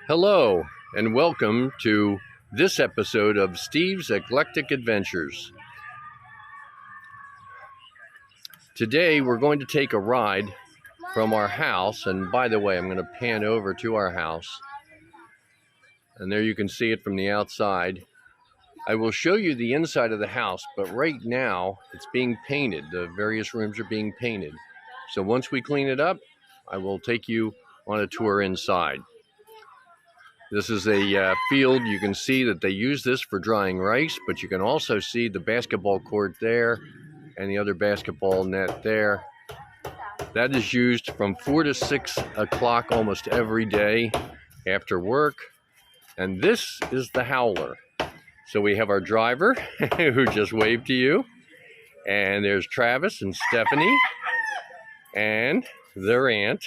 Hello, and welcome to this episode of Steve's Eclectic Adventures. Today we're going to take a ride from our house, and by the way, I'm going to pan over to our house, and there you can see it from the outside. I will show you the inside of the house, but right now it's being painted. The various rooms are being painted. So once we clean it up, I will take you on a tour inside. This is a field. You can see that they use this for drying rice, but you can also see the basketball court there and the other basketball net there. That is used from 4 to 6 o'clock almost every day after work. And this is the howler. So we have our driver who just waved to you. And there's Travis and Stephanie and their aunt.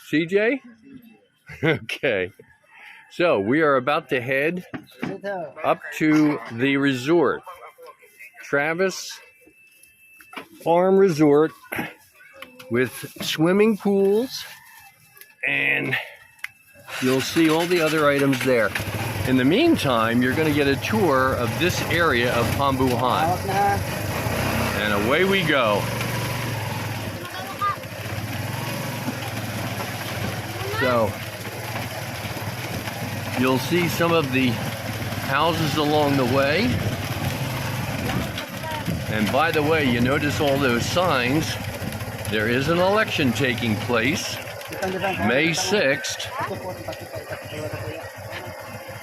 CJ? Okay. So we are about to head up to the resort, Travis Farm Resort, with swimming pools, and you'll see all the other items there. In the meantime, you're going to get a tour of this area of Pambuhan. And away we go. So you'll see some of the houses along the way. And by the way, you notice all those signs. There is an election taking place May 6th.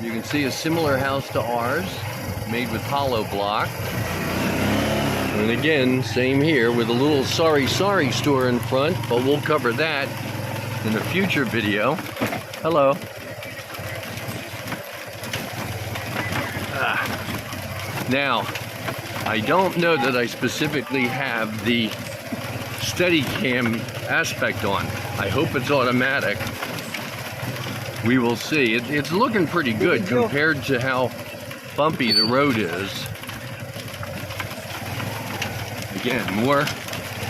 You can see a similar house to ours, made with hollow block. And again, same here with a little sorry store in front, but we'll cover that in a future video. Hello. Now, I don't know that I specifically have the Steadicam aspect on. I hope it's automatic. We will see. It's looking pretty good compared to how bumpy the road is. Again, more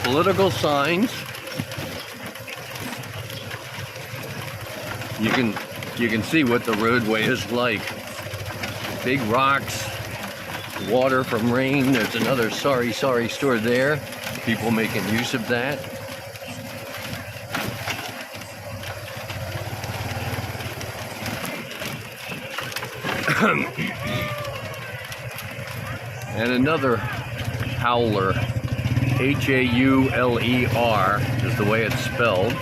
political signs. You can see what the roadway is like. Big rocks, water from rain. There's another sorry store there. People making use of that. And another howler, H-A-U-L-E-R is the way it's spelled.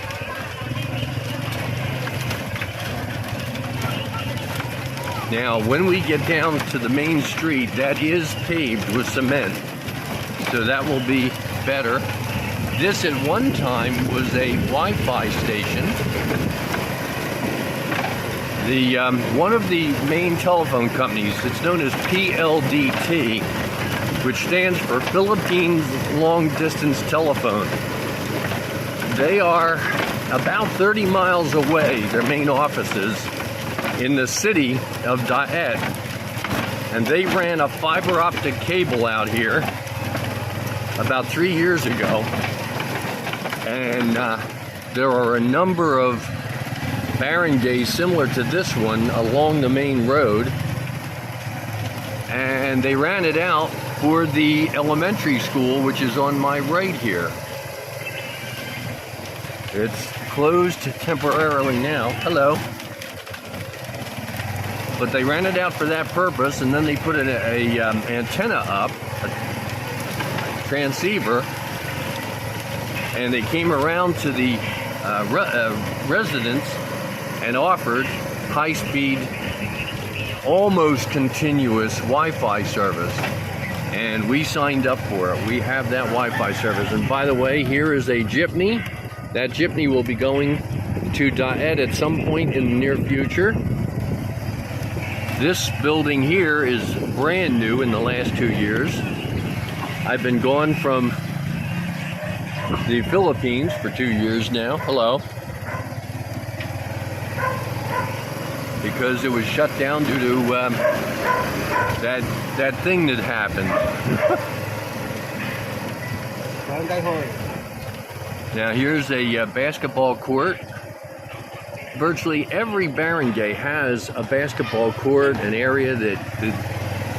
Now, when we get down to the main street, that is paved with cement, so that will be better. This at one time was a Wi-Fi station. One of the main telephone companies, it's known as PLDT, which stands for Philippines Long Distance Telephone. They are about 30 miles away, their main offices, in the city of Daet, and they ran a fiber optic cable out here about 3 years ago, and there are a number of barangays similar to this one along the main road, and they ran it out for the elementary school, which is on my right here. It's closed temporarily now. Hello. But they ran it out for that purpose, and then they put an antenna up, a transceiver, and they came around to the residents and offered high-speed, almost continuous Wi-Fi service. And we signed up for it. We have that Wi-Fi service. And by the way, here is a jeepney. That jeepney will be going to Daet at some point in the near future. This building here is brand new in the last 2 years. I've been gone from the Philippines for 2 years now. Hello. Because it was shut down due to that thing that happened. Now here's a basketball court. virtually every barangay has a basketball court, an area that the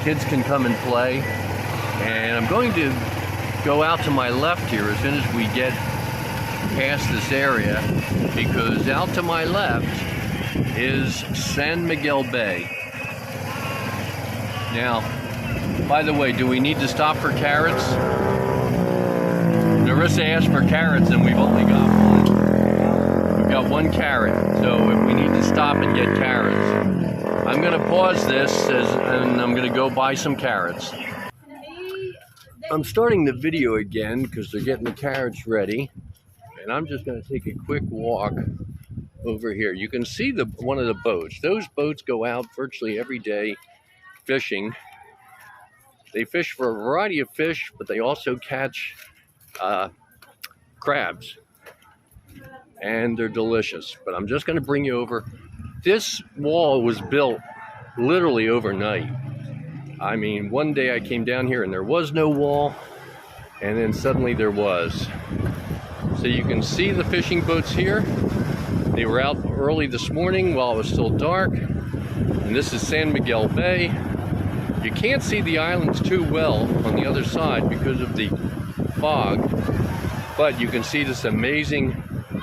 kids can come and play. And I'm going to go out to my left here as soon as we get past this area, because out to my left is San Miguel Bay. Now, by the way, do we need to stop for carrots? Narissa asked for carrots and we've only got one. We've got one carrot, so if we need to stop and get carrots, I'm going to pause this and I'm going to go buy some carrots. I'm starting the video again because they're getting the carrots ready, and I'm just going to take a quick walk over here. You can see one of the boats. Those boats go out virtually every day fishing. They fish for a variety of fish, but they also catch crabs, and they're delicious. But I'm just going to bring you over. This wall was built literally overnight. I mean, one day I came down here and there was no wall, and then suddenly there was. So you can see the fishing boats here. They were out early this morning while it was still dark. And this is San Miguel Bay. You can't see the islands too well on the other side because of the fog, but you can see this amazing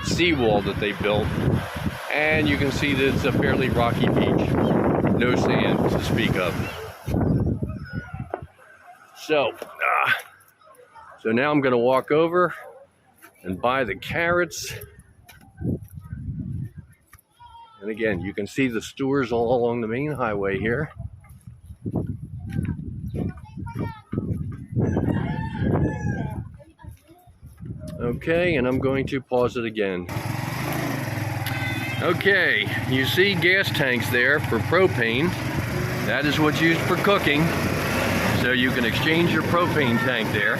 seawall that they built, and you can see that it's a fairly rocky beach. No sand to speak of. So now I'm going to walk over and buy the carrots. And again, you can see the stores all along the main highway here. Okay, and I'm going to pause it again. Okay, you see gas tanks there for propane. That is what's used for cooking. So you can exchange your propane tank there.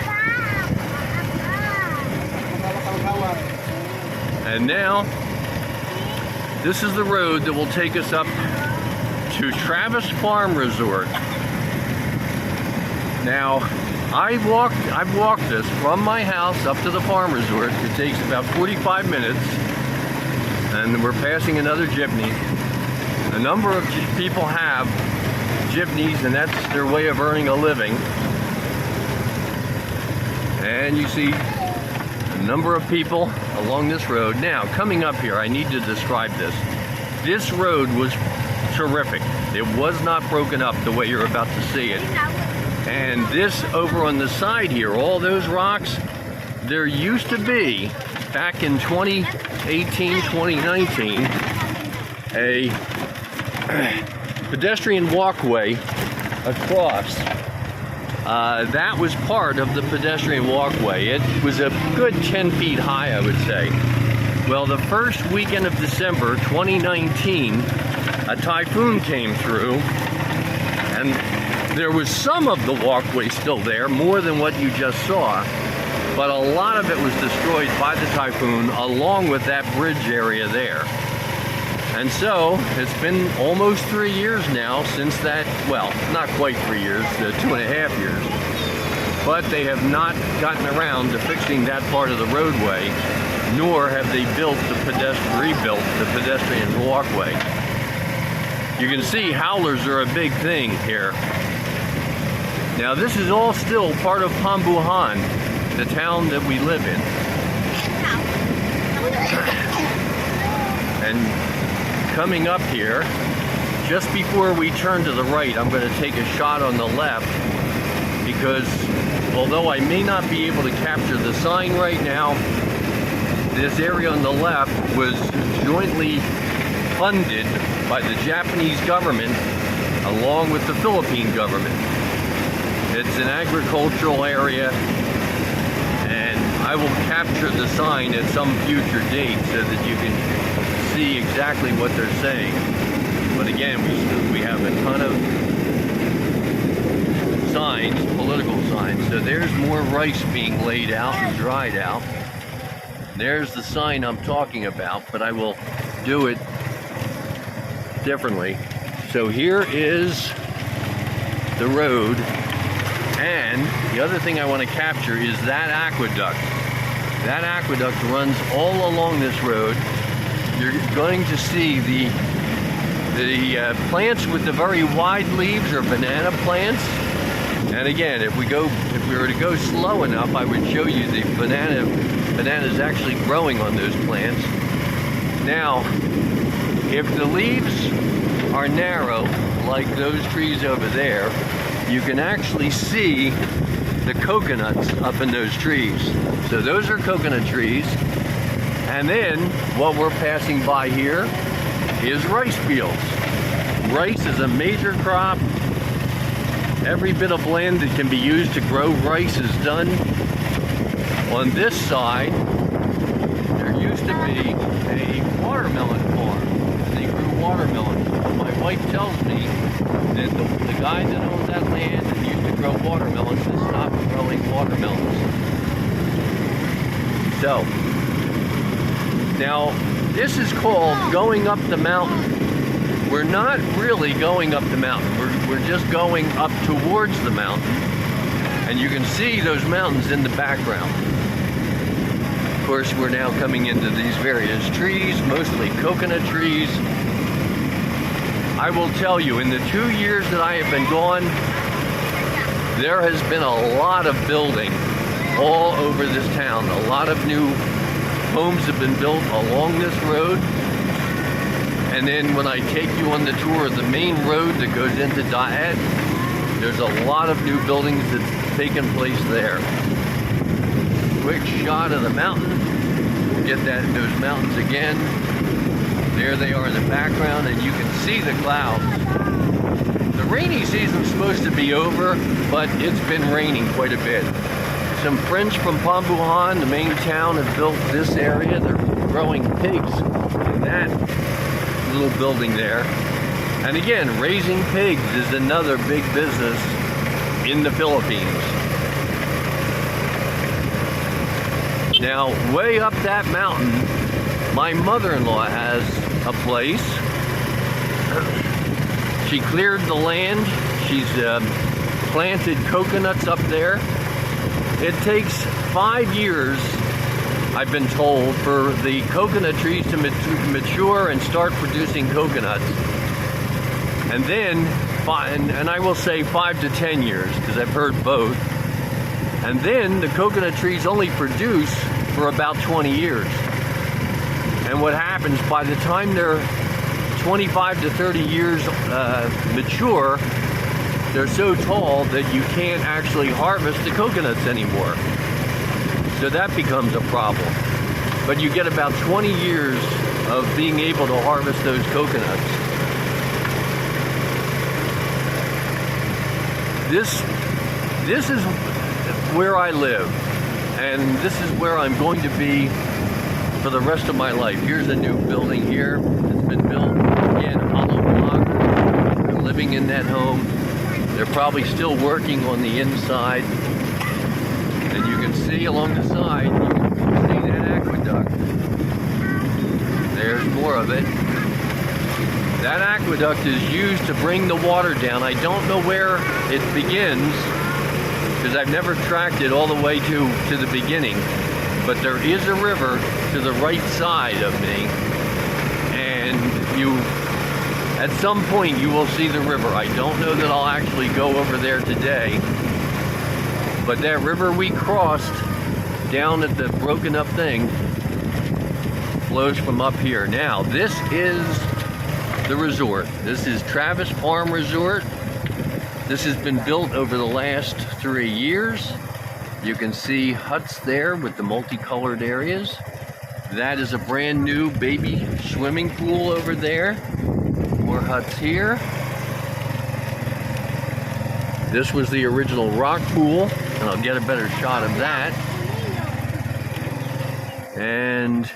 And now, this is the road that will take us up to Travis Farm Resort. Now, I've walked this from my house up to the farm resort. It takes about 45 minutes, and we're passing another jeepney. A number of people have jeepneys, and that's their way of earning a living. And you see a number of people along this road. Now, coming up here, I need to describe this. This road was terrific. It was not broken up the way you're about to see it. And this over on the side here, all those rocks, there used to be, back in 2018, 2019, a pedestrian walkway across. That was part of the pedestrian walkway. It was a good 10 feet high, I would say. Well, the first weekend of December 2019, a typhoon came through, and there was some of the walkway still there, more than what you just saw, but a lot of it was destroyed by the typhoon, along with that bridge area there. And so, it's been almost 3 years now since that, well, not quite 3 years, 2.5 years, but they have not gotten around to fixing that part of the roadway, nor have they rebuilt the pedestrian walkway. You can see howlers are a big thing here. Now, this is all still part of Pambuhan, the town that we live in. And coming up here, just before we turn to the right, I'm going to take a shot on the left, because although I may not be able to capture the sign right now, this area on the left was jointly funded by the Japanese government along with the Philippine government. It's an agricultural area, and I will capture the sign at some future date so that you can see exactly what they're saying. But again, we have a ton of signs, political signs. So there's more rice being laid out and dried out. There's the sign I'm talking about, but I will do it differently. So here is the road. And the other thing I want to capture is that aqueduct. That aqueduct runs all along this road. you're going to see the plants with the very wide leaves are banana plants. And again, if we were to go slow enough, I would show you the bananas actually growing on those plants. Now, if the leaves are narrow, like those trees over there, you can actually see the coconuts up in those trees. So those are coconut trees. And then what we're passing by here is rice fields. Rice is a major crop. Every bit of land that can be used to grow rice is done. On this side, there used to be a watermelon farm. And they grew watermelons. My wife tells me that the guy that owns that land and used to grow watermelons has stopped growing watermelons. So, now this is called going up the mountain. We're not really going up the mountain. We're just going up towards the mountain. And you can see those mountains in the background. Of course, we're now coming into these various trees, mostly coconut trees. I will tell you, in the 2 years that I have been gone, there has been a lot of building all over this town. A lot of new homes have been built along this road. And then when I take you on the tour of the main road that goes into Dyett, there's a lot of new buildings that's taken place there. Quick shot of the mountain. We'll get those mountains again. There they are in the background, and you can see the clouds. The rainy season's supposed to be over, but it's been raining quite a bit. Some friends from Pambuhan, the main town, have built this area. They're growing pigs in that little building there. And again, raising pigs is another big business in the Philippines. Now, way up that mountain, my mother-in-law has a place. She cleared the land. She's planted coconuts up there. It takes 5 years, I've been told, for the coconut trees to mature and start producing coconuts. And then, and I will say 5 to 10 years, because I've heard both. And then the coconut trees only produce for about 20 years. And what happens, by the time they're 25 to 30 years mature, they're so tall that you can't actually harvest the coconuts anymore. So that becomes a problem. But you get about 20 years of being able to harvest those coconuts. This is where I live, and this is where I'm going to be for the rest of my life. Here's a new building here. It's been built, again, hollow block. They're living in that home. They're probably still working on the inside. And you can see along the side, you can see that aqueduct. There's more of it. That aqueduct is used to bring the water down. I don't know where it begins, because I've never tracked it all the way to the beginning. But there is a river to the right side of me. And at some point you will see the river. I don't know that I'll actually go over there today. But that river we crossed down at the broken up thing flows from up here. Now, this is the resort. This is Travis Farm Resort. This has been built over the last 3 years. You can see huts there with the multicolored areas. That is a brand new baby swimming pool over there. More huts here. This was the original rock pool, and I'll get a better shot of that. And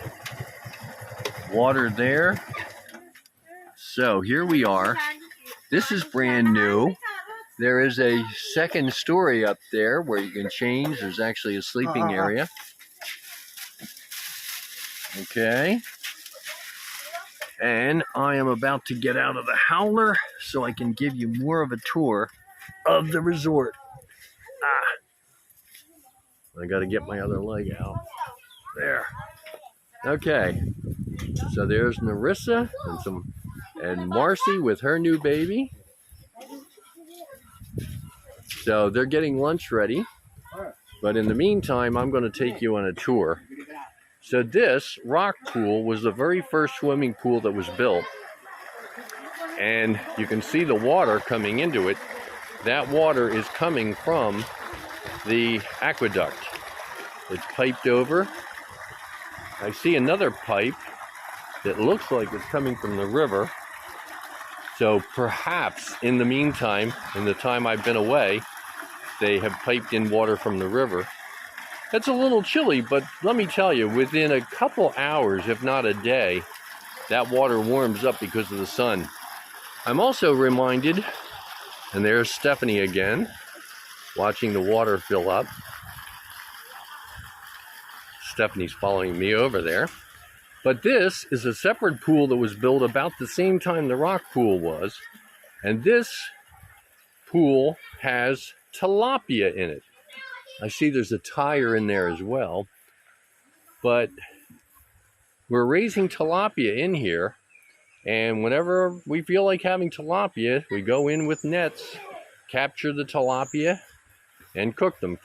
water there. So here we are. This is brand new. There is a second story up there where you can change. There's actually a sleeping area. Okay. And I am about to get out of the howler so I can give you more of a tour of the resort. I got to get my other leg out. There. Okay, so there's Narissa and Marcy with her new baby. So they're getting lunch ready. But in the meantime, I'm going to take you on a tour. So this rock pool was the very first swimming pool that was built. And you can see the water coming into it. That water is coming from the aqueduct. It's piped over. I see another pipe that looks like it's coming from the river. So perhaps in the meantime, in the time I've been away, they have piped in water from the river. It's a little chilly, but let me tell you, within a couple hours, if not a day, that water warms up because of the sun. I'm also reminded, and there's Stephanie again, watching the water fill up. Stephanie's following me over there. But this is a separate pool that was built about the same time the rock pool was. And this pool has tilapia in it. I see there's a tire in there as well. But we're raising tilapia in here. And whenever we feel like having tilapia, we go in with nets, capture the tilapia, and cook them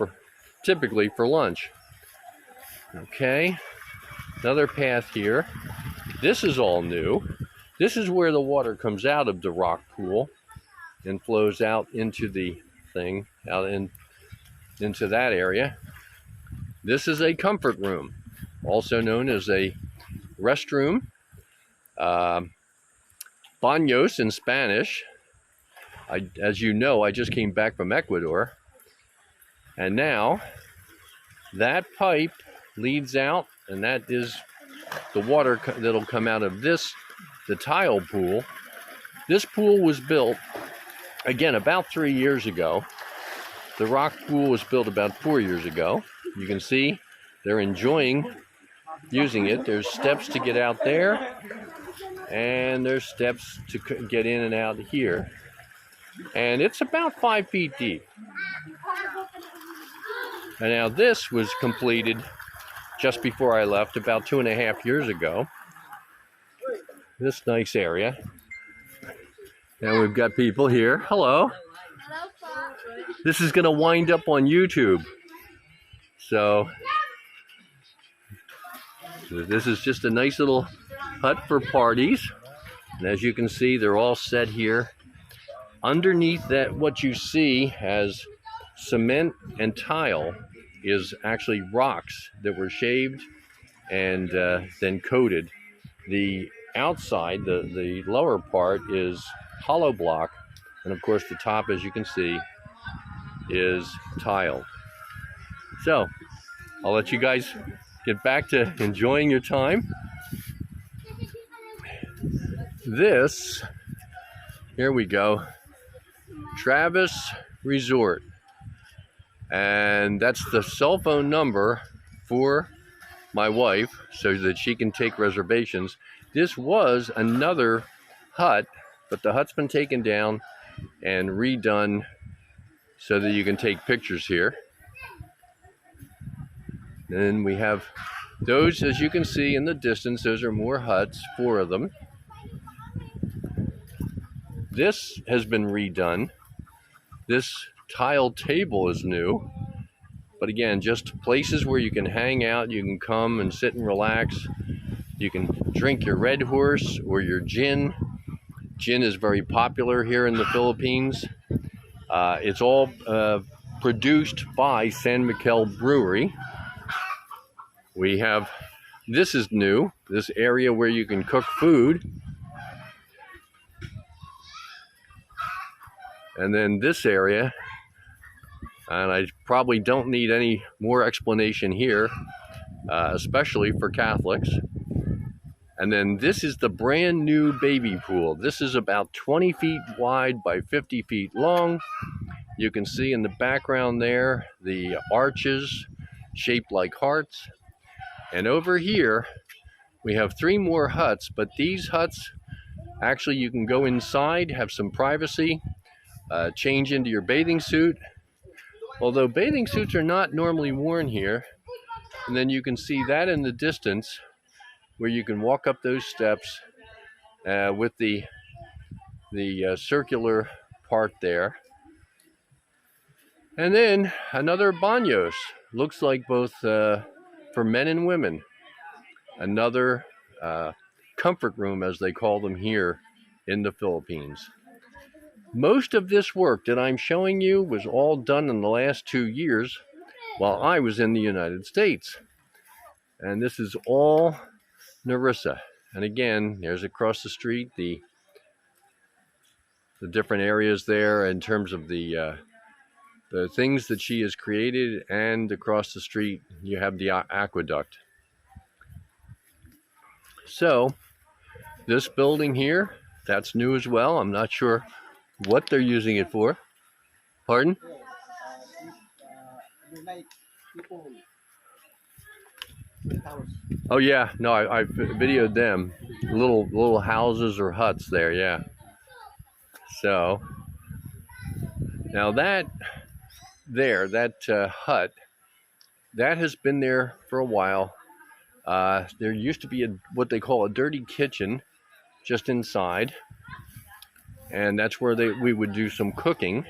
typically for lunch. Okay, another path here. This is all new. This is where the water comes out of the rock pool and flows out into the thing, into that area. This is a comfort room, also known as a restroom. Baños in Spanish. As you know, I just came back from Ecuador. And now, that pipe leads out, and that is the water that'll come out of this, the tile pool. This pool was built, again, about 3 years ago. The rock pool was built about 4 years ago. You can see they're enjoying using it. There's steps to get out there. And there's steps to get in and out here. And it's about 5 feet deep. And now this was completed just before I left, about 2.5 years ago. This nice area. And we've got people here. Hello. This is going to wind up on YouTube. So this is just a nice little hut for parties, and as you can see, they're all set here. Underneath that, what you see as cement and tile is actually rocks that were shaved and then coated. The outside, the lower part, is hollow block, and of course the top, as you can see, is tiled. So I'll let you guys get back to enjoying your time. This, here we go, Travis Resort. And that's the cell phone number for my wife so that she can take reservations. This was another hut, but the hut's been taken down and redone so that you can take pictures here. Then we have those, as you can see in the distance, those are more huts, 4 of them. This has been redone. This tile table is new. But again, just places where you can hang out, you can come and sit and relax. You can drink your Red Horse or your gin. Gin is very popular here in the Philippines. It's all produced by San Miguel Brewery. We have, this is new, this area where you can cook food. And then this area, and I probably don't need any more explanation here, especially for Catholics. And then this is the brand new baby pool. This is about 20 feet wide by 50 feet long. You can see in the background there the arches shaped like hearts. And over here we have 3 more huts, but these huts, actually you can go inside, have some privacy, change into your bathing suit. Although bathing suits are not normally worn here. And then you can see that in the distance where you can walk up those steps with the circular part there. And then another baños, looks like both for men and women. Another comfort room, as they call them here in the Philippines. Most of this work that I'm showing you was all done in the last 2 years while I was in the United States. And this is all Narissa. And again, there's across the street the different areas there in terms of the things that she has created, and across the street you have the aqueduct. So this building here, that's new as well. I'm not sure what they're using it for. Pardon? Oh yeah, no, I videoed them. Little houses or huts there, yeah. So now that hut, that has been there for a while. There used to be what they call a dirty kitchen just inside, and that's where we would do some cooking.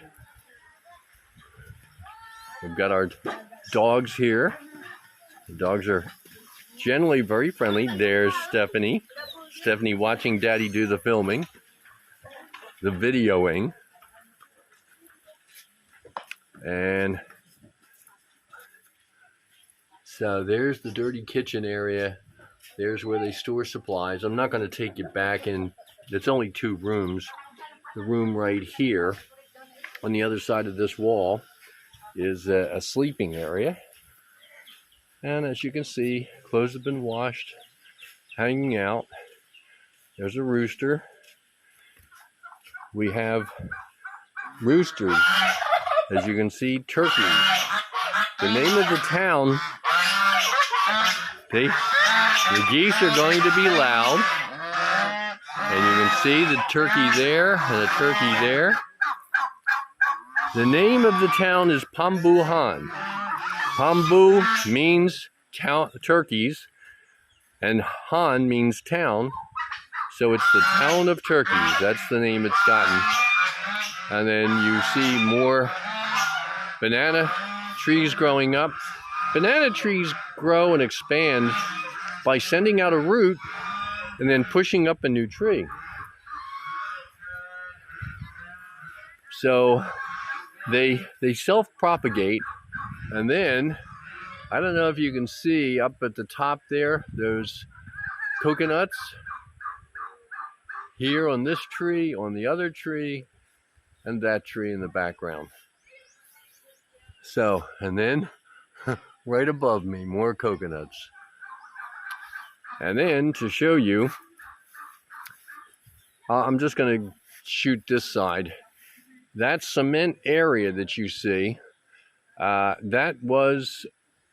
We've got our dogs here. The dogs are generally very friendly. There's Stephanie. Stephanie watching Daddy do the filming, the videoing. And so there's the dirty kitchen area. There's where they store supplies. I'm not going to take you back in. It's only 2 rooms. The room right here on the other side of this wall is a sleeping area. And as you can see, clothes have been washed, hanging out. There's a rooster. We have roosters. As you can see, turkeys. The name of the town, the geese are going to be loud. And you can see the turkey there and the turkey there. The name of the town is Pambuhan. Pambu means turkeys, and Han means town. So it's the town of turkeys. That's the name it's gotten. And then you see more banana trees growing up. Banana trees grow and expand by sending out a root and then pushing up a new tree. So they self-propagate, and then I don't know if you can see up at the top there, those coconuts here on this tree, on the other tree, and that tree in the background. So, and then right above me, more coconuts. And then to show you, I'm just going to shoot this side. That cement area that you see, that was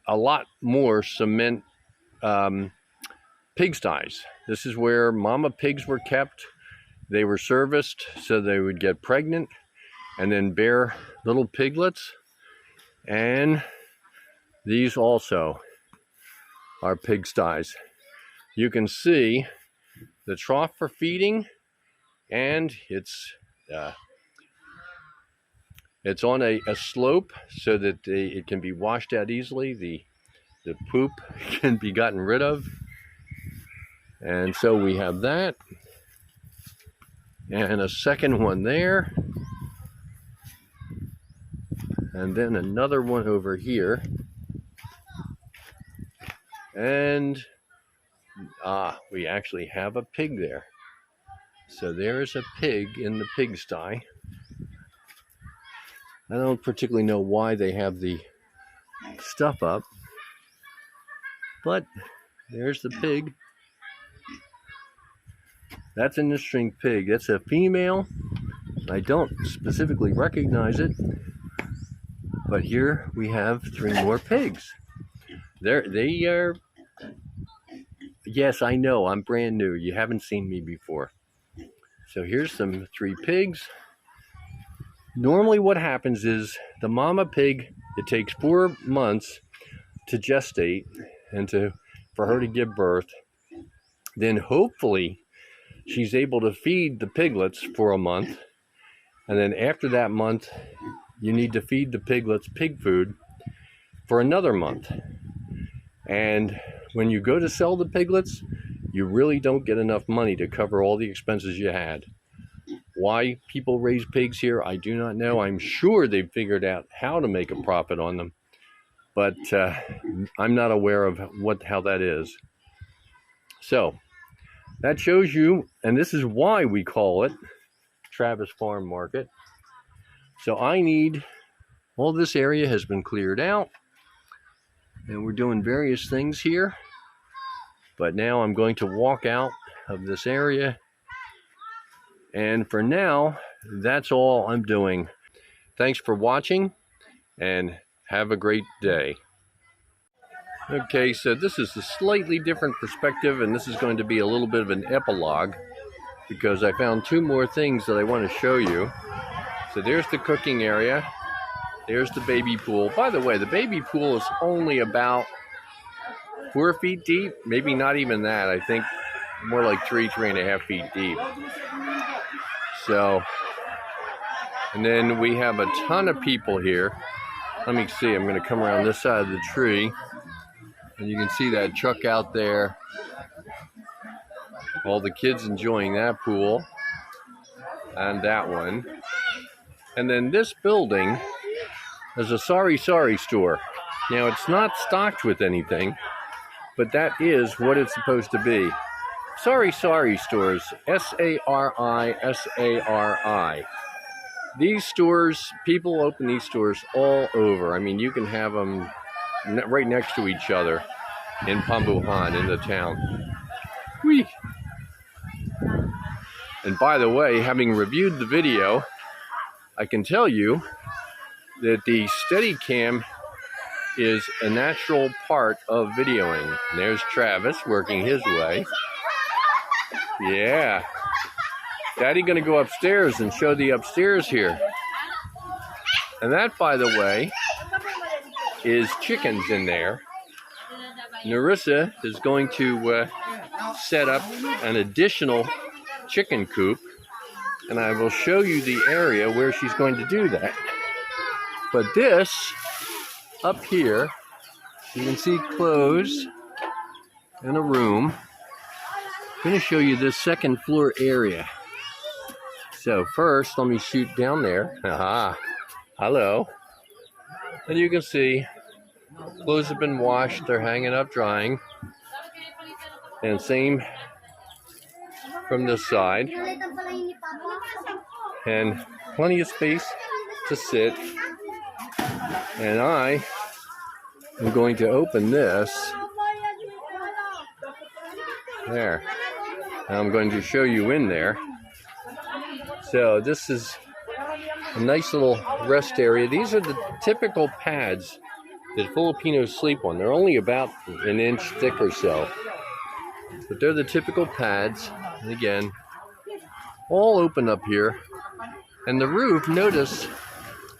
a lot more cement pigsties. This is where mama pigs were kept. They were serviced so they would get pregnant and then bear little piglets. And these also are pigsties. You can see the trough for feeding, and it's on a slope so that it can be washed out easily. The poop can be gotten rid of. And so we have that. And a second one there. And then another one over here. And we actually have a pig there. So there's a pig in the pigsty. I don't particularly know why they have the stuff up, but there's the pig. That's an interesting pig. That's a female. I don't specifically recognize it, but here we have 3 more pigs. They are. Yes, I know, I'm brand new. You haven't seen me before. So here's some 3 pigs. Normally what happens is the mama pig, it takes 4 months to gestate and for her to give birth. then hopefully she's able to feed the piglets for a month. And then after that month, you need to feed the piglets pig food for another month. And when you go to sell the piglets, you really don't get enough money to cover all the expenses you had. Why people raise pigs here, I do not know. I'm sure they've figured out how to make a profit on them, but I'm not aware of how that is. So that shows you, and this is why we call it Travis Farm Market. So I need, all this area has been cleared out, and we're doing various things here. But now I'm going to walk out of this area. And for now, that's all I'm doing. Thanks for watching, and have a great day. Okay, so this is a slightly different perspective, and this is going to be a little bit of an epilogue, because I found two more things that I want to show you. So there's the cooking area. There's the baby pool. By the way, the baby pool is only about 4 feet deep, maybe not even that. I think more like 3.5 feet deep. So, and then we have a ton of people here. Let me see, I'm going to come around this side of the tree, and you can see that truck out there. All the kids enjoying that pool, and that one. And then this building is a Sorry store. Now, it's not stocked with anything, but that is what it's supposed to be. Sorry stores, S-A-R-I. These stores, people open these stores all over. I mean, you can have them right next to each other in Pambuhan, in the town. Whee! And by the way, having reviewed the video, I can tell you that the Steadicam is a natural part of videoing. And there's Travis working his way. Yeah. Daddy gonna go upstairs and show the upstairs here. And that, by the way, is chickens in there. Narissa is going to set up an additional chicken coop, and I will show you the area where she's going to do that. But this, up here, you can see clothes in a room. I'm going to show you this second floor area. So first, let me shoot down there. Aha, hello. And you can see clothes have been washed. They're hanging up drying. And same from this side. And plenty of space to sit. And I am going to open this. There. And I'm going to show you in there. So this is a nice little rest area. These are the typical pads that Filipinos sleep on. They're only about an inch thick or so. But they're the typical pads. And again, all open up here. And the roof, notice,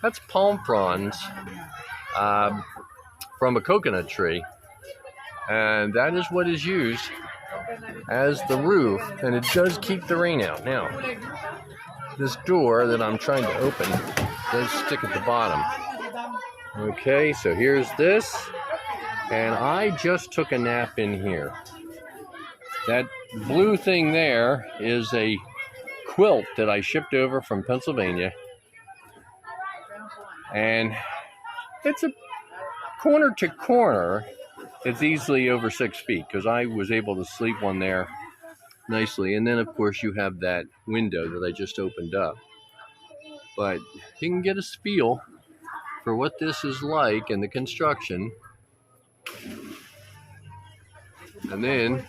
that's palm fronds from a coconut tree. And that is what is used as the roof. And it does keep the rain out. Now, this door that I'm trying to open does stick at the bottom. Okay, so here's this. And I just took a nap in here. That blue thing there is a quilt that I shipped over from Pennsylvania. And it's a corner to corner. It's easily over 6 feet because I was able to sleep on there nicely. And then, of course, you have that window that I just opened up. But you can get a feel for what this is like in the construction. And then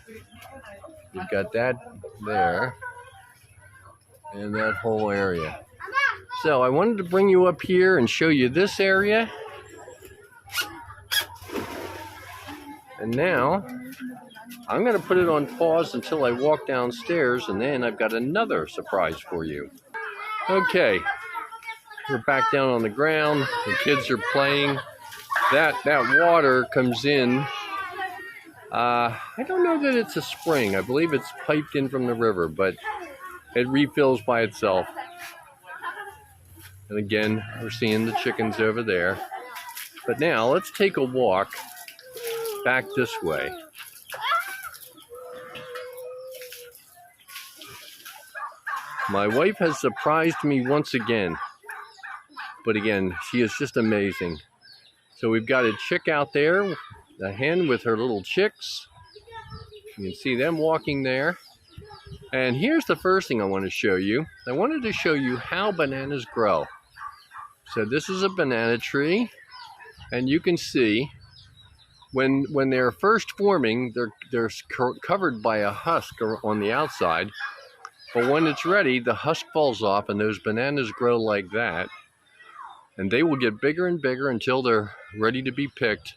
you've got that there and that whole area. So I wanted to bring you up here and show you this area. And now I'm going to put it on pause until I walk downstairs, and then I've got another surprise for you. Okay, we're back down on the ground. The kids are playing. That water comes in I don't know that it's a spring. I believe it's piped in from the river, but it refills by itself. And again, we're seeing the chickens over there. But now let's take a walk back this way. My wife has surprised me once again. But again, she is just amazing. So we've got a chick out there, a hen with her little chicks. You can see them walking there. And here's the first thing I want to show you. I wanted to show you how bananas grow. So this is a banana tree, and you can see when they're first forming, they're covered by a husk on the outside. But when it's ready, the husk falls off, and those bananas grow like that. And they will get bigger and bigger until they're ready to be picked,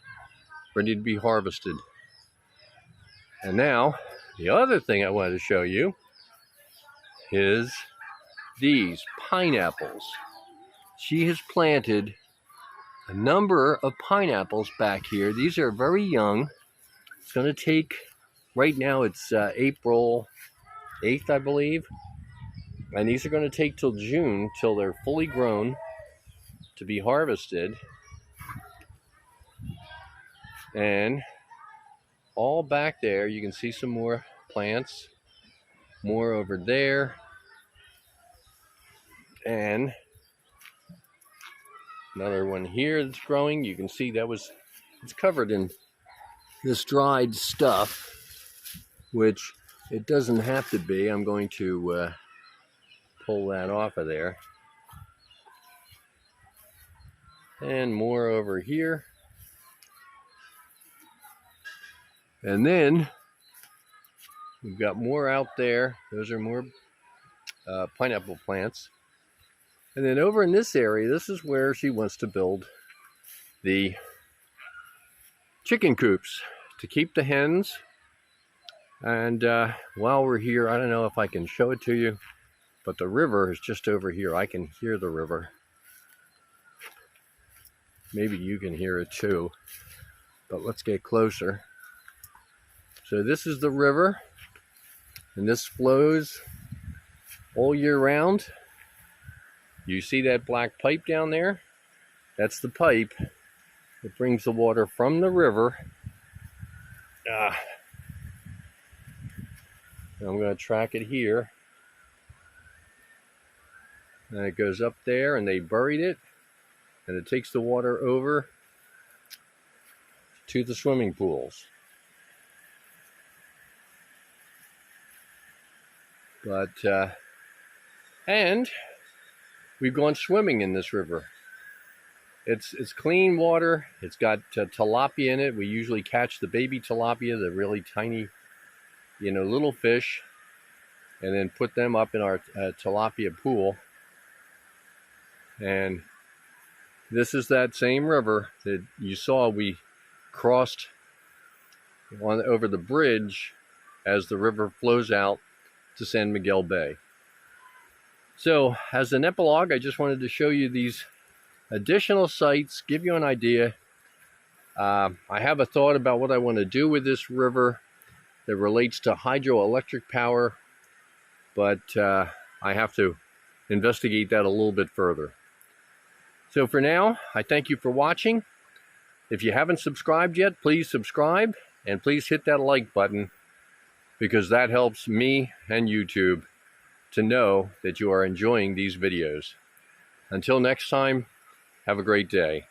ready to be harvested. And now, the other thing I wanted to show you is these pineapples. She has planted a number of pineapples back here. These are very young. It's going to take, right now it's April 8th, I believe. And these are going to take till June, till they're fully grown to be harvested. And all back there, you can see some more plants. More over there. And another one here that's growing. You can see it's covered in this dried stuff, which it doesn't have to be. I'm going to pull that off of there. And more over here. And then we've got more out there. Those are more pineapple plants. And then over in this area, this is where she wants to build the chicken coops to keep the hens. And while we're here, I don't know if I can show it to you, but the river is just over here. I can hear the river. Maybe you can hear it too, but let's get closer. So this is the river, and this flows all year round. You see that black pipe down there? That's the pipe that brings the water from the river. I'm going to track it here. And it goes up there, and they buried it. And it takes the water over to the swimming pools. But, and we've gone swimming in this river. It's clean water. It's got tilapia in it. We usually catch the baby tilapia, the really tiny, little fish, and then put them up in our tilapia pool. And this is that same river that you saw we crossed over the bridge as the river flows out to San Miguel Bay. So as an epilogue, I just wanted to show you these additional sites, give you an idea. I have a thought about what I want to do with this river that relates to hydroelectric power, but I have to investigate that a little bit further. So for now, I thank you for watching. If you haven't subscribed yet, please subscribe, and please hit that like button, because that helps me and YouTube to know that you are enjoying these videos. Until next time, have a great day.